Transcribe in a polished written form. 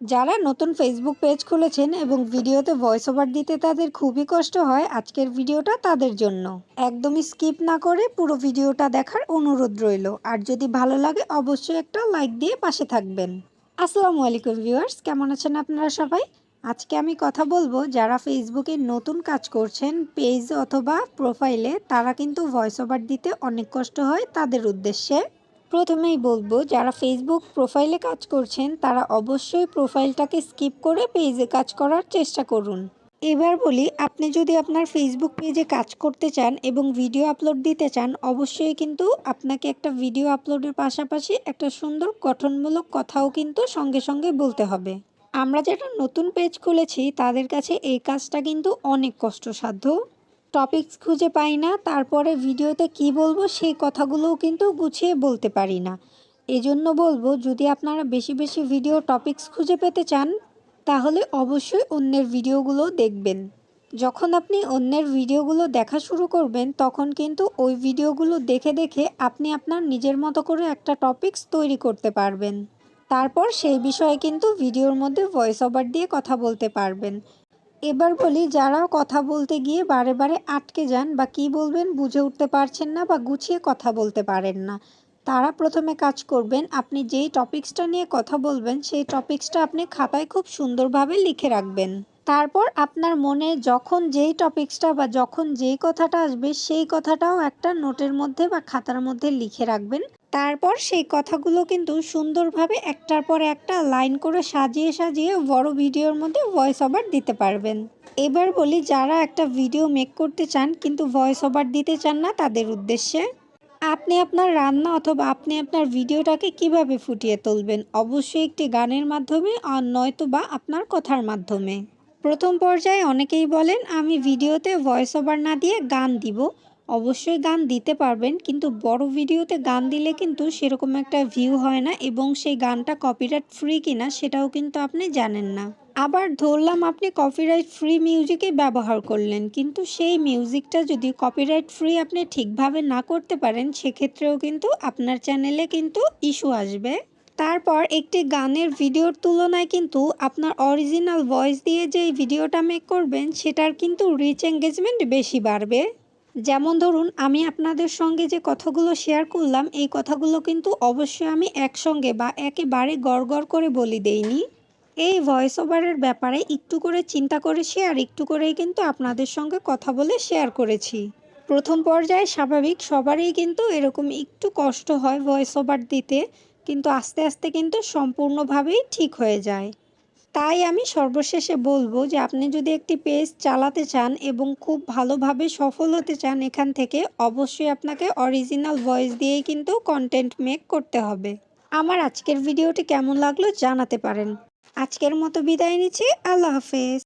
যারা নতুন Facebook page খুলেছেন এবং ভিডিওতে ভয়েস ওভার দিতে তাদের খুবই কষ্ট হয়, আজকের ভিডিওটা তাদের জন্য। একদমই স্কিপ না করে পুরো ভিডিওটা দেখার অনুরোধ রইল। আর যদি ভালো লাগে অবশ্যই একটা লাইক দিয়ে পাশে থাকবেন। আসসালামু আলাইকুম ভিউয়ার্স, কেমন আছেন আপনারা সবাই? আজকে আমি কথা বলবো যারা ফেসবুকে নতুন কাজ করছেন পেজ অথবা প্রোফাইলে, তারা কিন্তু ভয়েস ওভার দিতে অনেক কষ্ট হয় তাদের উদ্দেশ্যে। প্রথমেই বলবো যারা ফেসবুক প্রোফাইলে কাজ করছেন তারা অবশ্যই প্রোফাইলটাকে স্কিপ করে পেজে কাজ করার চেষ্টা করুন। এবার বলি, আপনি যদি আপনার ফেসবুক পেজে কাজ করতে চান এবং ভিডিও আপলোড দিতে চান, অবশ্যই কিন্তু আপনাকে একটা ভিডিও আপলোডের পাশাপাশি একটা সুন্দর গঠনমূলক কথাও কিন্তু সঙ্গে সঙ্গে বলতে হবে। আমরা যারা নতুন পেজ খুলেছি তাদের কাছে এই কাজটা কিন্তু অনেক কষ্টসাধ্য। টপিকস খুঁজে পাই না, তারপরে ভিডিওতে কি বলবো সেই কথাগুলোও কিন্তু গুছিয়ে বলতে পারি না। এজন্য বলবো, যদি আপনারা বেশি বেশি ভিডিও টপিকস খুঁজে পেতে চান তাহলে অবশ্যই অন্যের ভিডিওগুলো দেখবেন। যখন আপনি অন্যের ভিডিওগুলো দেখা শুরু করবেন তখন কিন্তু ওই ভিডিওগুলো দেখে দেখে আপনি আপনার নিজের মতো করে একটা টপিকস তৈরি করতে পারবেন। তারপর সেই বিষয়ে কিন্তু ভিডিওর মধ্যে ভয়েস ওভার দিয়ে কথা বলতে পারবেন। এবার বলি, যারা কথা বলতে গিয়ে বারে বারে আটকে যান বা কী বলবেন বুঝে উঠতে পারছেন না বা গুছিয়ে কথা বলতে পারেন না, তারা প্রথমে কাজ করবেন, আপনি যেই টপিকসটা নিয়ে কথা বলবেন সেই টপিকসটা আপনি খাতায় খুব সুন্দরভাবে লিখে রাখবেন। তারপর আপনার মনে যখন যেই টপিকসটা বা যখন যেই কথাটা আসবে সেই কথাটাও একটা নোটের মধ্যে বা খাতার মধ্যে লিখে রাখবেন। তারপর সেই কথাগুলো কিন্তু সুন্দরভাবে একটার পর একটা লাইন করে সাজিয়ে সাজিয়ে বড় ভিডিওর মধ্যে ভয়েস ওভার দিতে পারবেন। এবার বলি, যারা একটা ভিডিও মেক করতে চান কিন্তু ভয়েস ওভার দিতে চান না তাদের উদ্দেশ্যে। আপনি আপনার রান্না অথবা আপনি আপনার ভিডিওটাকে কিভাবে ফুটিয়ে তুলবেন? অবশ্যই একটি গানের মাধ্যমে আর নয়তো বা আপনার কথার মাধ্যমে। প্রথম পর্যায়ে অনেকেই বলেন আমি ভিডিওতে ভয়েস ওভার না দিয়ে গান দিব। অবশ্যই গান দিতে পারবেন, কিন্তু বড় ভিডিওতে গান দিলে কিন্তু সেরকম একটা ভিউ হয় না এবং সেই গানটা কপিরাইট ফ্রি কিনা সেটাও কিন্তু আপনি জানেন না। আবার ধরলাম আপনি কপিরাইট ফ্রি মিউজিকই ব্যবহার করলেন, কিন্তু সেই মিউজিকটা যদি কপিরাইট ফ্রি আপনি ঠিকভাবে না করতে পারেন সেক্ষেত্রেও কিন্তু আপনার চ্যানেলে কিন্তু ইস্যু আসবে। তারপর একটি গানের ভিডিওর তুলনায় কিন্তু আপনার অরিজিনাল ভয়েস দিয়ে যেই ভিডিওটা মেক করবেন সেটার কিন্তু রিচ এঙ্গেজমেন্ট বেশি বাড়বে। যেমন ধরুন, আমি আপনাদের সঙ্গে যে কথাগুলো শেয়ার করলাম এই কথাগুলো কিন্তু অবশ্যই আমি একসঙ্গে বা একেবারে গড় করে বলি দেইনি। এই ভয়েস ওভারের ব্যাপারে একটু করে চিন্তা করেছি আর একটু করেই কিন্তু আপনাদের সঙ্গে কথা বলে শেয়ার করেছি। প্রথম পর্যায়ে স্বাভাবিক, সবারই কিন্তু এরকম একটু কষ্ট হয় ভয়েস ওভার দিতে, কিন্তু আস্তে আস্তে কিন্তু সম্পূর্ণভাবেই ঠিক হয়ে যায়। তাই আমি সর্বশেষে বলবো যে আপনি যদি একটি পেজ চালাতে চান এবং খুব ভালোভাবে সফল হতে চান এখান থেকে, অবশ্যই আপনাকে অরিজিনাল ভয়েস দিয়েই কিন্তু কন্টেন্ট মেক করতে হবে। আমার আজকের ভিডিওটি কেমন লাগলো জানাতে পারেন। আজকের মতো বিদায় নিচ্ছি, আল্লাহ হাফেজ।